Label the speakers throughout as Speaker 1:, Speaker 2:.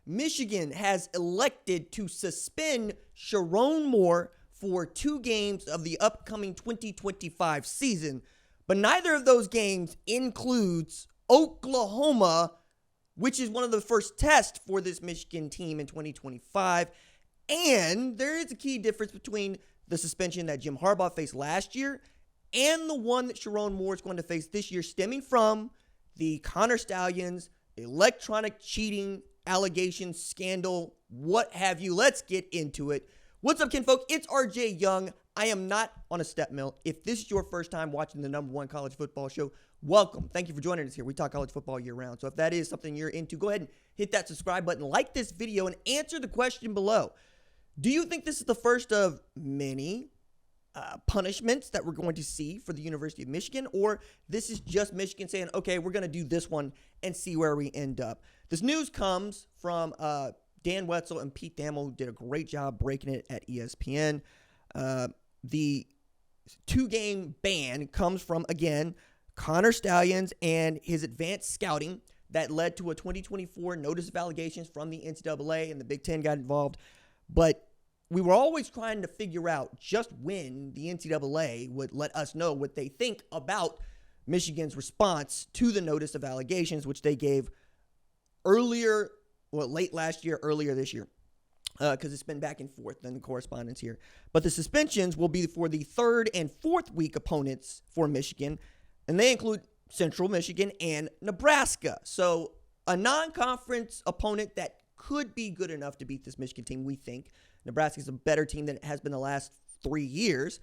Speaker 1: Michigan has elected to suspend Sherrone Moore for 2 games of the upcoming 2025 season, but neither of those games includes Oklahoma, which is one of the first tests for this Michigan team in 2025. And there is a key difference between the suspension that Jim Harbaugh faced last year and the one that Chiron Moore is going to face this year, stemming from the Conor Stalions electronic cheating allegation scandal, what have you. Let's get into it. What's up, kinfolk? It's RJ Young. I am not on a step mill. If this is your first time watching the #1 college football show, welcome. Thank you for joining us here. We talk college football year round. So if that is something you're into, go ahead and hit that subscribe button, like this video, and answer the question below. Do you think this is the first of many punishments that we're going to see for the University of Michigan, or this is just Michigan saying, okay, we're going to do this one and see where we end up? This news comes from Dan Wetzel and Pete Thamel, who did a great job breaking it at ESPN. The 2-game ban comes from, again, Conor Stalions and his advanced scouting that led to a 2024 notice of allegations from the NCAA, and the Big Ten got involved. But we were always trying to figure out just when the NCAA would let us know what they think about Michigan's response to the notice of allegations, which they gave late last year, earlier this year, because it's been back and forth in the correspondence here. But the suspensions will be for the 3rd and 4th week opponents for Michigan, and they include Central Michigan and Nebraska. So a non-conference opponent that could be good enough to beat this Michigan team, we think. Nebraska is a better team than it has been the last 3 years.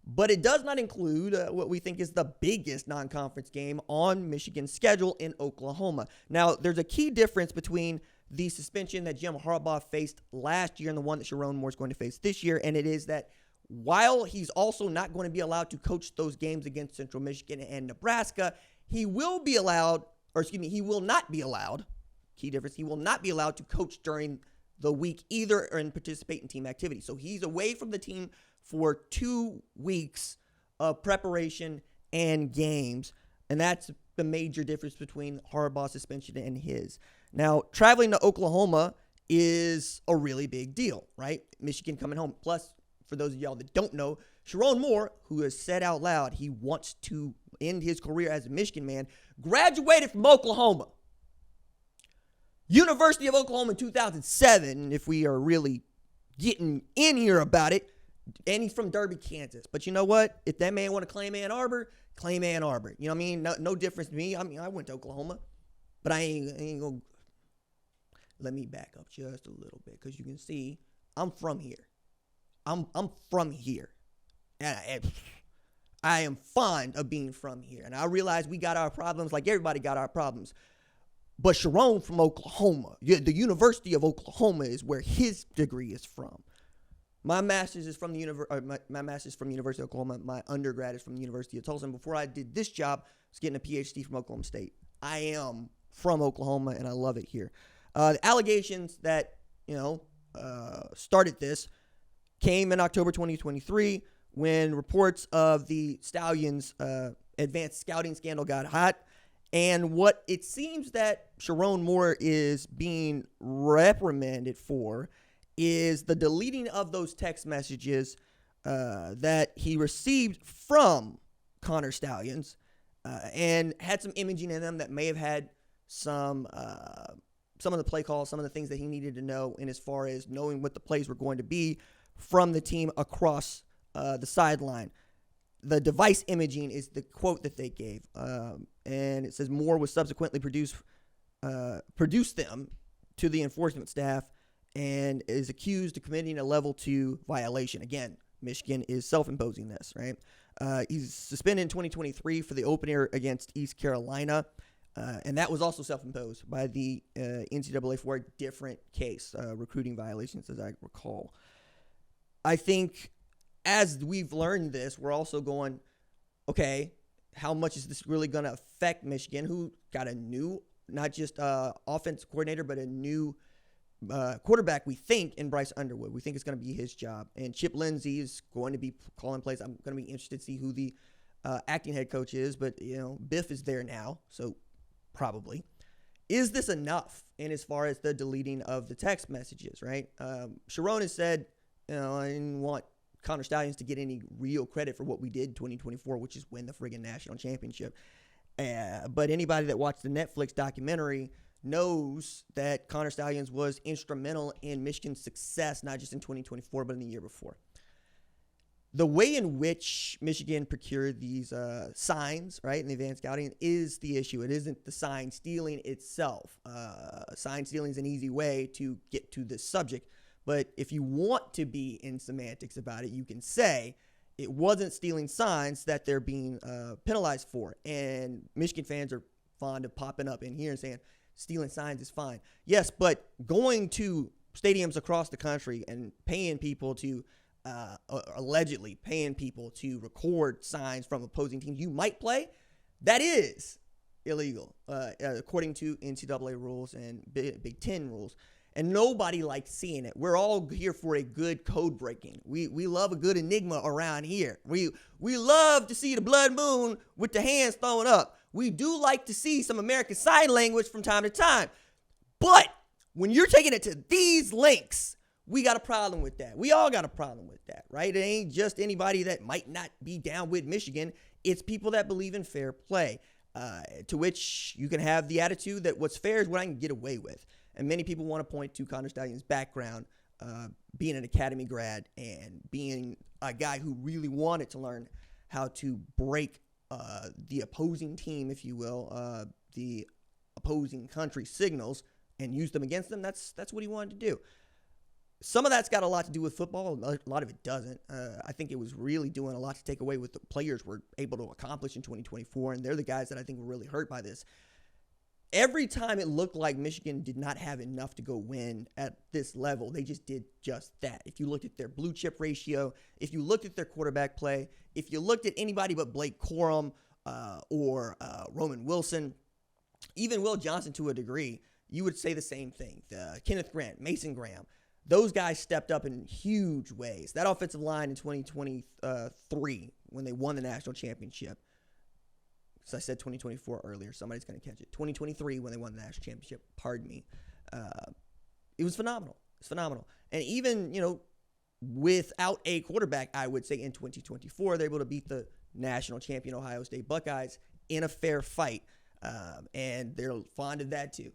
Speaker 1: But it does not include what we think is the biggest non-conference game on Michigan's schedule in Oklahoma. Now, there's a key difference between the suspension that Jim Harbaugh faced last year and the one that Chiron Moore is going to face this year, and it is that while he's also not going to be allowed to coach those games against Central Michigan and Nebraska, he will not be allowed, key difference, he will not be allowed to coach during the week either and participate in team activities. So he's away from the team for 2 weeks of preparation and games, and that's the major difference between Harbaugh's suspension and his. Now, traveling to Oklahoma is a really big deal, right? Michigan coming home. Plus, for those of y'all that don't know, Chiron Moore, who has said out loud he wants to end his career as a Michigan man, graduated from Oklahoma. University of Oklahoma in 2007, if we are really getting in here about it, and he's from Derby, Kansas. But you know what? If that man want to claim Ann Arbor, claim Ann Arbor. You know what I mean? No difference to me. I mean, I went to Oklahoma, but I ain't gonna. Let me back up just a little bit, because you can see I'm from here. I'm from here, and I am fond of being from here. And I realize we got our problems, like everybody got our problems. But Chiron from Oklahoma, the University of Oklahoma is where his degree is from. My master's is from the my master's from the University of Oklahoma. My undergrad is from the University of Tulsa. And before I did this job, I was getting a PhD from Oklahoma State. I am from Oklahoma, and I love it here. The allegations that started this came in October 2023 when reports of the Stallions' advanced scouting scandal got hot. And what it seems that Chiron Moore is being reprimanded for is the deleting of those text messages that he received from Conor Stalions and had some imaging in them that may have had some of the play calls, some of the things that he needed to know in as far as knowing what the plays were going to be from the team across the sideline. The device imaging is the quote that they gave. And it says Moore was subsequently produced them to the enforcement staff and is accused of committing a level 2 violation. Again, Michigan is self-imposing this, right? He's suspended in 2023 for the opener against East Carolina. And that was also self-imposed by the NCAA for a different case, recruiting violations, as I recall. I think as we've learned this, we're also going, okay, how much is this really going to affect Michigan, who got a new, not just offense coordinator, but a new quarterback, we think, in Bryce Underwood. We think it's going to be his job. And Chip Lindsey is going to be calling plays. I'm going to be interested to see who the acting head coach is. But, Biff is there now, so probably. is this enough in as far as the deleting of the text messages, right? Sherrone has said, I didn't want Conor Stalions to get any real credit for what we did in 2024, which is win the friggin' national championship. But anybody that watched the Netflix documentary knows that Conor Stalions was instrumental in Michigan's success, not just in 2024, but in the year before. The way in which Michigan procured these signs, right, in the advanced scouting is the issue. It isn't the sign stealing itself. Sign stealing is an easy way to get to this subject. But if you want to be in semantics about it, you can say it wasn't stealing signs that they're being penalized for. And Michigan fans are fond of popping up in here and saying stealing signs is fine. Yes, but going to stadiums across the country and paying people to allegedly paying people to record signs from opposing teams you might play, that is illegal, according to NCAA rules and Big Ten rules. And nobody likes seeing it. We're all here for a good code breaking. We love a good enigma around here. We love to see the blood moon with the hands thrown up. We do like to see some American Sign Language from time to time. But when you're taking it to these lengths, we got a problem with that. We all got a problem with that, right? It ain't just anybody that might not be down with Michigan. It's people that believe in fair play, to which you can have the attitude that what's fair is what I can get away with. And many people want to point to Conor Stalions' background, being an academy grad and being a guy who really wanted to learn how to break the opposing team, if you will, the opposing country signals and use them against them. That's what he wanted to do. Some of that's got a lot to do with football. A lot of it doesn't. I think it was really doing a lot to take away what the players were able to accomplish in 2024, and they're the guys that I think were really hurt by this. Every time it looked like Michigan did not have enough to go win at this level, they just did just that. If you looked at their blue chip ratio, if you looked at their quarterback play, if you looked at anybody but Blake Corum or Roman Wilson, even Will Johnson to a degree, you would say the same thing. Kenneth Grant, Mason Graham, those guys stepped up in huge ways. That offensive line in 2023 when they won the national championship. So I said 2024 earlier. Somebody's going to catch it. 2023 when they won the national championship. Pardon me. It was phenomenal. It's phenomenal. And even, without a quarterback, I would say in 2024, they're able to beat the national champion Ohio State Buckeyes in a fair fight. And they're fond of that too.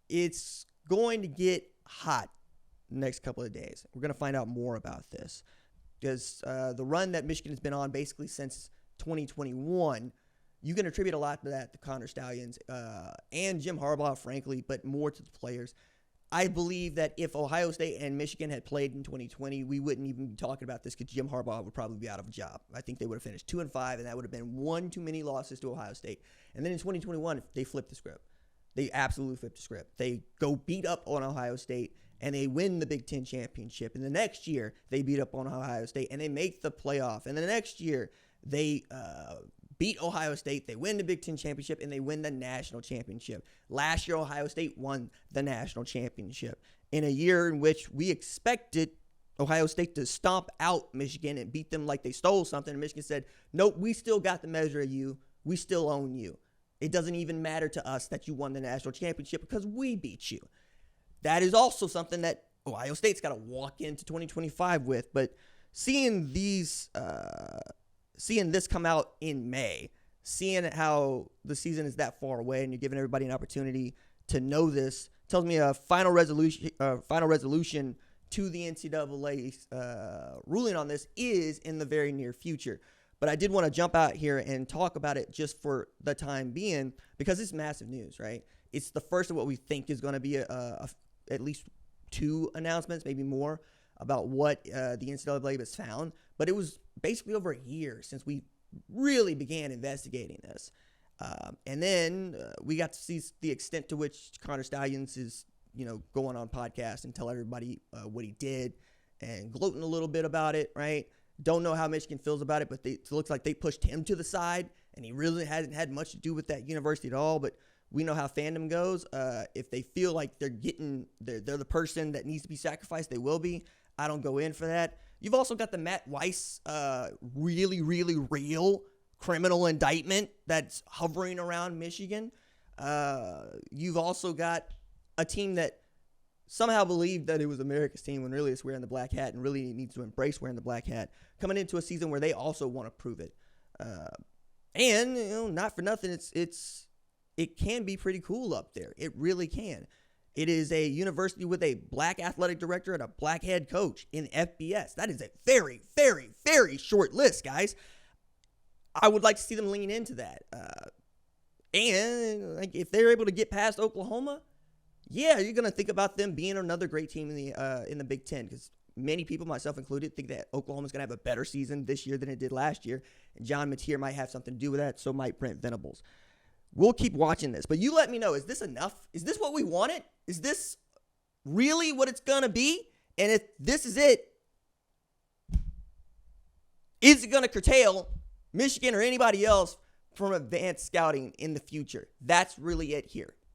Speaker 1: It's going to get hot the next couple of days. We're going to find out more about this because the run that Michigan has been on basically since 2021, you can attribute a lot to that to Conor Stalions and Jim Harbaugh, frankly, but more to the players. I believe that if Ohio State and Michigan had played in 2020, we wouldn't even be talking about this because Jim Harbaugh would probably be out of a job. I think they would have finished 2-5, and that would have been one too many losses to Ohio State. And then in 2021, they flipped the script. They absolutely flipped the script. They go beat up on Ohio State, and they win the Big Ten championship. And the next year, they beat up on Ohio State, and they make the playoff. And the next year, they beat Ohio State. They win the Big Ten championship, and they win the national championship. Last year, Ohio State won the national championship in a year in which we expected Ohio State to stomp out Michigan and beat them like they stole something. And Michigan said, nope, we still got the measure of you. We still own you. It doesn't even matter to us that you won the national championship because we beat you. That is also something that Ohio State's got to walk into 2025 with. But seeing this come out in May, seeing how the season is that far away, and you're giving everybody an opportunity to know this, tells me a final resolution to the NCAA ruling on this is in the very near future. But I did want to jump out here and talk about it just for the time being because it's massive news, right? It's the first of what we think is going to be at least 2 announcements, maybe more, about what the NCAA has found. But it was basically over a year since we really began investigating this. And then we got to see the extent to which Conor Stalions is, going on podcasts and tell everybody what he did and gloating a little bit about it, right? Don't know how Michigan feels about it, but it looks like they pushed him to the side, and he really hasn't had much to do with that university at all. But we know how fandom goes. If they feel like they're the person that needs to be sacrificed, they will be. I don't go in for that. You've also got the Matt Weiss really, really real criminal indictment that's hovering around Michigan. You've also got a team that somehow believed that it was America's team when really it's wearing the black hat and really needs to embrace wearing the black hat, coming into a season where they also want to prove it. And not for nothing, it can be pretty cool up there. It really can. It is a university with a black athletic director and a black head coach in FBS. That is a very, very, very short list, guys. I would like to see them lean into that. And like if they're able to get past Oklahoma, yeah, you're gonna think about them being another great team in the Big Ten, because many people, myself included, think that Oklahoma's gonna have a better season this year than it did last year, and John Mateer might have something to do with that. So might Brent Venables. We'll keep watching this, but you let me know. Is this enough? Is this what we wanted? Is this really what it's gonna be? And if this is it, is it gonna curtail Michigan or anybody else from advanced scouting in the future? That's really it here.